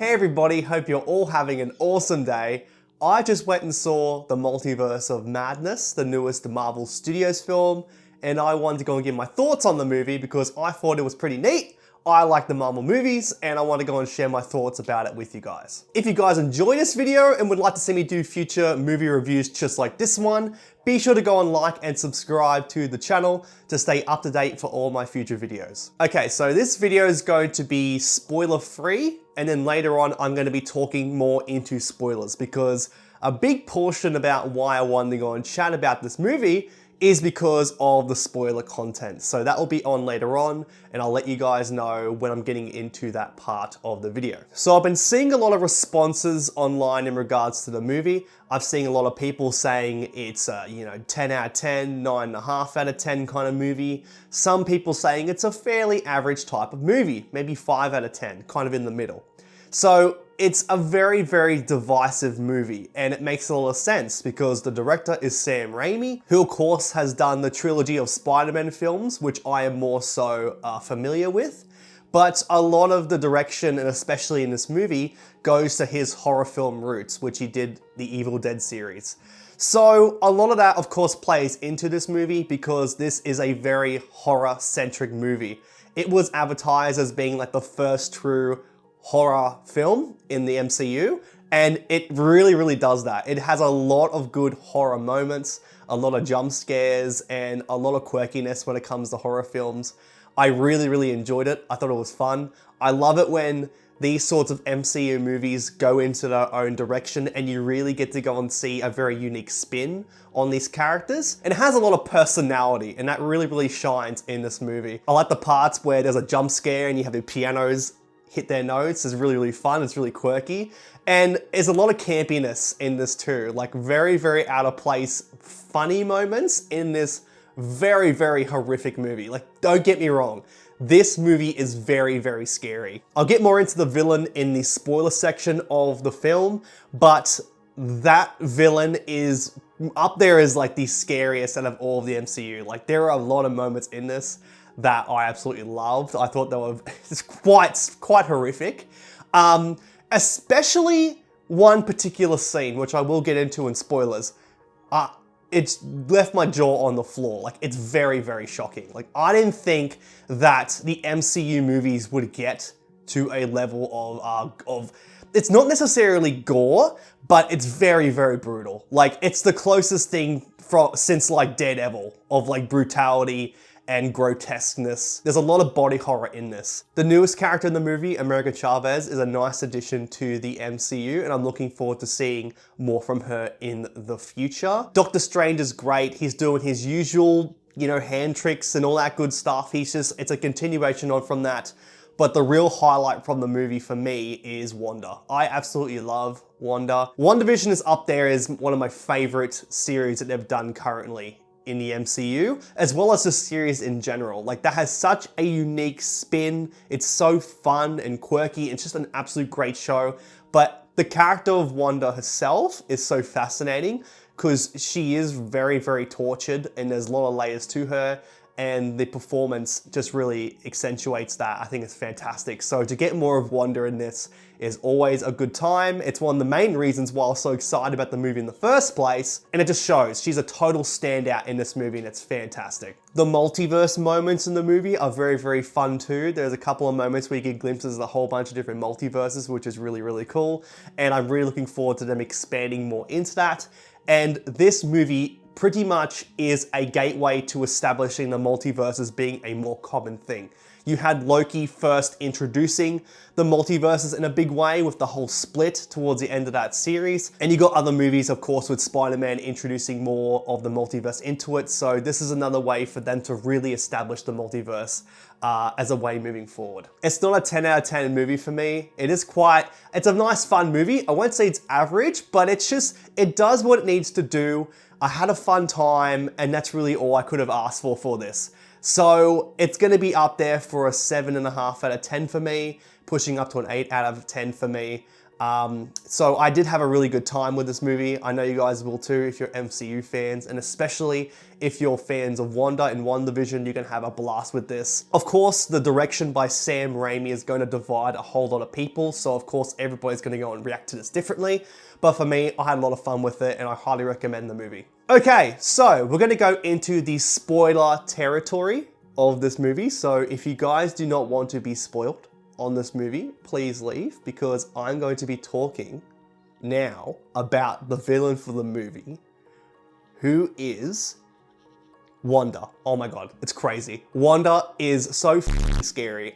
Hey everybody, hope you're all having an awesome day. I just went and saw the Multiverse of Madness, the newest Marvel Studios film, and I wanted to go and give my thoughts on the movie because I thought it was pretty neat. I like the Marvel movies and I want to go and share my thoughts about it with you guys. If you guys enjoy this video and would like to see me do future movie reviews just like this one, be sure to go and like and subscribe to the channel to stay up to date for all my future videos. Okay, so this video is going to be spoiler free, and then later on I'm going to be talking more into spoilers because a big portion about why I wanted to go and chat about this movie is because of the spoiler content. So that will be on later on, and I'll let you guys know when I'm getting into that part of the video. So I've been seeing a lot of responses online in regards to the movie. I've seen a lot of people saying it's a 10 out of 10, 9.5 out of 10 kind of movie. Some people saying it's a fairly average type of movie, maybe 5 out of 10, kind of in the middle. So it's a very, very divisive movie, and it makes a lot of sense because the director is Sam Raimi, who of course has done the trilogy of Spider-Man films, which I am more so familiar with. But a lot of the direction, and especially in this movie, goes to his horror film roots, which he did the Evil Dead series. So a lot of that, of course, plays into this movie because this is a very horror-centric movie. It was advertised as being like the first true horror film in the MCU, and it really does that. It has a lot of good horror moments, a lot of jump scares, and a lot of quirkiness when it comes to horror films. I really enjoyed it. I thought it was fun. I love it when these sorts of MCU movies go into their own direction and you really get to go and see a very unique spin on these characters. And it has a lot of personality, and that really shines in this movie. I like the parts where there's a jump scare and you have the pianos hit their notes. It's really fun, it's really quirky. And there's a lot of campiness in this too, like very out of place funny moments in this very horrific movie. Like, don't get me wrong, this movie is very scary. I'll get more into the villain in the spoiler section of the film, but that villain is up there as like the scariest out of all of the MCU. Like, there are a lot of moments in this that I absolutely loved. I thought they were quite horrific. Especially one particular scene, which I will get into in spoilers. It's left my jaw on the floor. Like, it's very shocking. Like, I didn't think that the MCU movies would get to a level of it's not necessarily gore, but it's very brutal. Like, it's the closest thing since like Daredevil of like brutality and grotesqueness. There's a lot of body horror in this. The newest character in the movie, America Chavez, is a nice addition to the MCU, and I'm looking forward to seeing more from her in the future. Doctor Strange is great. He's doing his usual, hand tricks and all that good stuff. It's a continuation on from that. But the real highlight from the movie for me is Wanda. I absolutely love Wanda. WandaVision is up there as one of my favorite series that they've done currently in the MCU, as well as the series in general. Like, that has such a unique spin. It's so fun and quirky. It's just an absolute great show. But the character of Wanda herself is so fascinating because she is very tortured, and there's a lot of layers to her, and the performance just really accentuates that. I think it's fantastic. So to get more of Wanda in this is always a good time. It's one of the main reasons why I was so excited about the movie in the first place, and it just shows. She's a total standout in this movie, and it's fantastic. The multiverse moments in the movie are very fun too. There's a couple of moments where you get glimpses of a whole bunch of different multiverses, which is really cool, and I'm really looking forward to them expanding more into that. And this movie pretty much is a gateway to establishing the multiverse as being a more common thing. You had Loki first introducing the multiverses in a big way with the whole split towards the end of that series. And you got other movies, of course, with Spider-Man introducing more of the multiverse into it. So this is another way for them to really establish the multiverse as a way moving forward. It's not a 10 out of 10 movie for me. It's a nice, fun movie. I won't say it's average, but it does what it needs to do. I had a fun time, and that's really all I could have asked for this. So it's gonna be up there for a 7.5 out of 10 for me, pushing up to an 8 out of 10 for me. So I did have a really good time with this movie. I know you guys will too if you're MCU fans, and especially if you're fans of Wanda and WandaVision, you can have a blast with this. Of course, the direction by Sam Raimi is going to divide a whole lot of people, so of course everybody's going to go and react to this differently. But for me, I had a lot of fun with it, and I highly recommend the movie. Okay, so we're going to go into the spoiler territory of this movie. So if you guys do not want to be spoiled on this movie, please leave, because I'm going to be talking now about the villain for the movie, who is Wanda. Oh my god, it's crazy. Wanda is so scary.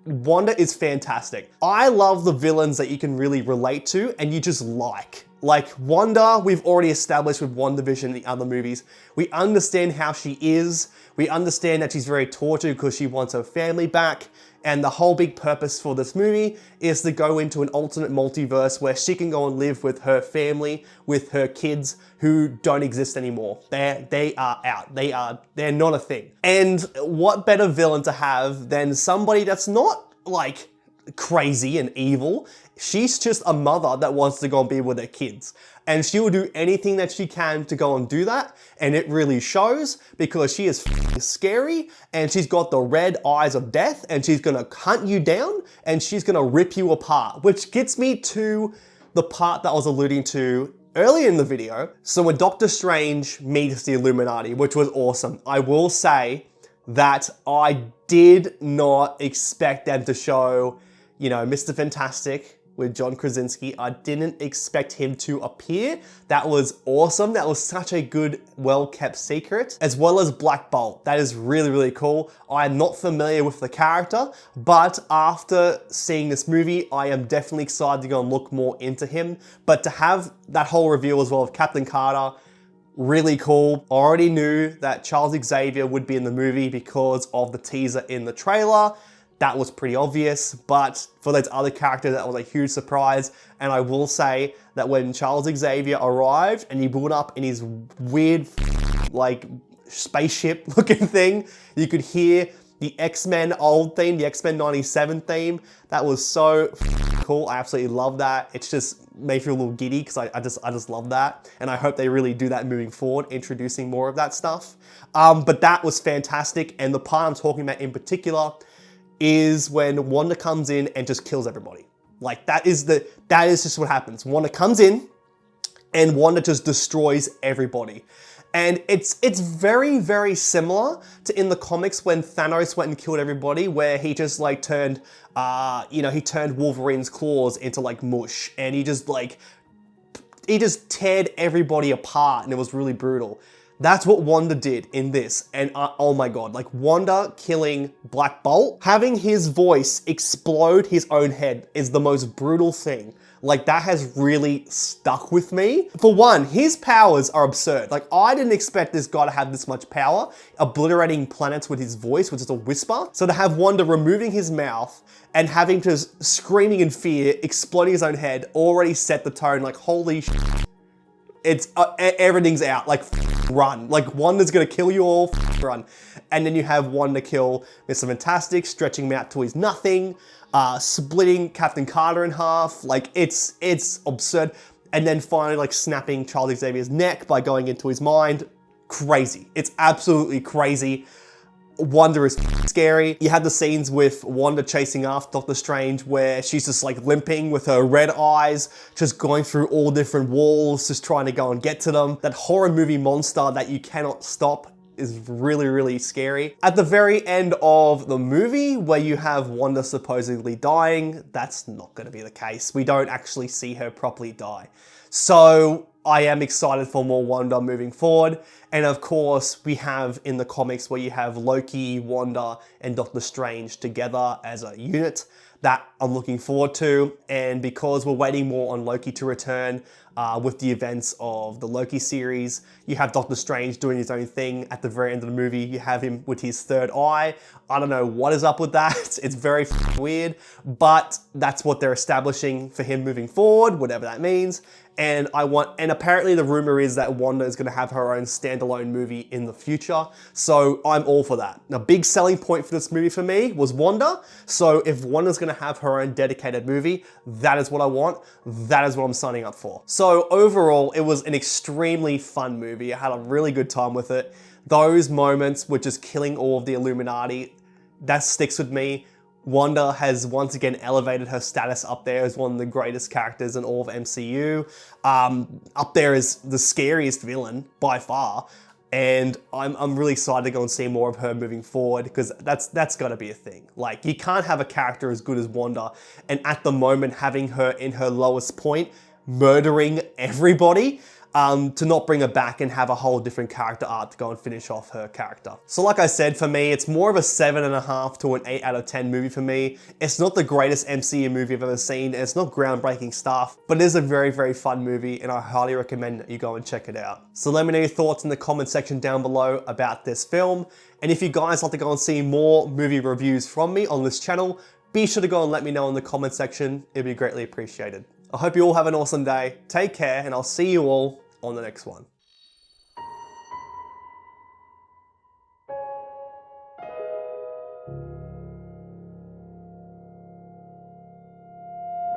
Wanda is fantastic. I love the villains that you can really relate to and you just like. Like Wanda, we've already established with WandaVision and the other movies. We understand how she is. We understand that she's very tortured because she wants her family back. And the whole big purpose for this movie is to go into an alternate multiverse where she can go and live with her family, with her kids who don't exist anymore. They are out. They're not a thing. And what better villain to have than somebody that's not like crazy and evil. She's just a mother that wants to go and be with her kids. And she will do anything that she can to go and do that. And it really shows because she is scary and she's got the red eyes of death and she's gonna hunt you down and she's gonna rip you apart. Which gets me to the part that I was alluding to earlier in the video. So when Doctor Strange meets the Illuminati, which was awesome, I will say that I did not expect them to show, you know, Mr. Fantastic with John Krasinski. I didn't expect him to appear. That was awesome. That was such a good, well-kept secret. As well as Black Bolt. That is really, really cool. I am not familiar with the character, but after seeing this movie, I am definitely excited to go and look more into him. But to have that whole reveal as well of Captain Carter, really cool. I already knew that Charles Xavier would be in the movie because of the teaser in the trailer. That was pretty obvious, but for those other characters, that was a huge surprise. And I will say that when Charles Xavier arrived and he blew up in his weird, like, spaceship looking thing, you could hear the X-Men old theme, the X-Men 97 theme. That was so cool. I absolutely love that. It's just made me feel a little giddy because I just love that. And I hope they really do that moving forward, introducing more of that stuff. But that was fantastic. And the part I'm talking about in particular is when Wanda comes in and just kills everybody. Like that is just what happens. Wanda comes in and Wanda just destroys everybody. And it's very, very similar to in the comics when Thanos went and killed everybody, where he just like turned, he turned Wolverine's claws into like mush, and he just teared everybody apart, and it was really brutal. That's what Wanda did in this, and oh my god, like Wanda killing Black Bolt, having his voice explode his own head is the most brutal thing. Like that has really stuck with me. For one, his powers are absurd. Like I didn't expect this guy to have this much power, obliterating planets with his voice, which is a whisper. So to have Wanda removing his mouth and having to screaming in fear, exploding his own head, already set the tone. Like holy shit. It's everything's out, like run. Like Wanda's gonna kill you all, run. And then you have Wanda kill Mr. Fantastic, stretching him out to his nothing, splitting Captain Carter in half. Like it's absurd. And then finally like snapping Charles Xavier's neck by going into his mind. Crazy, it's absolutely crazy. Wanda is scary. You had the scenes with Wanda chasing after Doctor Strange where she's just like limping with her red eyes, just going through all different walls, just trying to go and get to them. That horror movie monster that you cannot stop is really, really scary. At the very end of the movie where you have Wanda supposedly dying, that's not gonna be the case. We don't actually see her properly die. So I am excited for more Wanda moving forward. And of course, we have in the comics where you have Loki, Wanda, and Doctor Strange together as a unit that I'm looking forward to. And because we're waiting more on Loki to return with the events of the Loki series, you have Doctor Strange doing his own thing at the very end of the movie. You have him with his third eye. I don't know what is up with that. It's very weird, but that's what they're establishing for him moving forward, whatever that means. And apparently the rumor is that Wanda is going to have her own standalone standalone movie in the future. So I'm all for that. A big selling point for this movie for me was Wanda. So if Wanda's gonna have her own dedicated movie, that is what I want. That is what I'm signing up for. So overall, it was an extremely fun movie. I had a really good time with it. Those moments were just killing all of the Illuminati. That sticks with me. Wanda has once again elevated her status up there as one of the greatest characters in all of MCU. Up there as the scariest villain by far. And I'm really excited to go and see more of her moving forward, because that's gotta be a thing. Like, you can't have a character as good as Wanda and at the moment having her in her lowest point, murdering everybody. To not bring her back and have a whole different character arc to go and finish off her character. So like I said, for me, it's more of a 7.5 to an 8 out of 10 movie for me. It's not the greatest MCU movie I've ever seen, and it's not groundbreaking stuff, but it is a very, very fun movie, and I highly recommend that you go and check it out. So let me know your thoughts in the comment section down below about this film, and if you guys like to go and see more movie reviews from me on this channel, be sure to go and let me know in the comment section. It'd be greatly appreciated. I hope you all have an awesome day. Take care, and I'll see you all on the next one.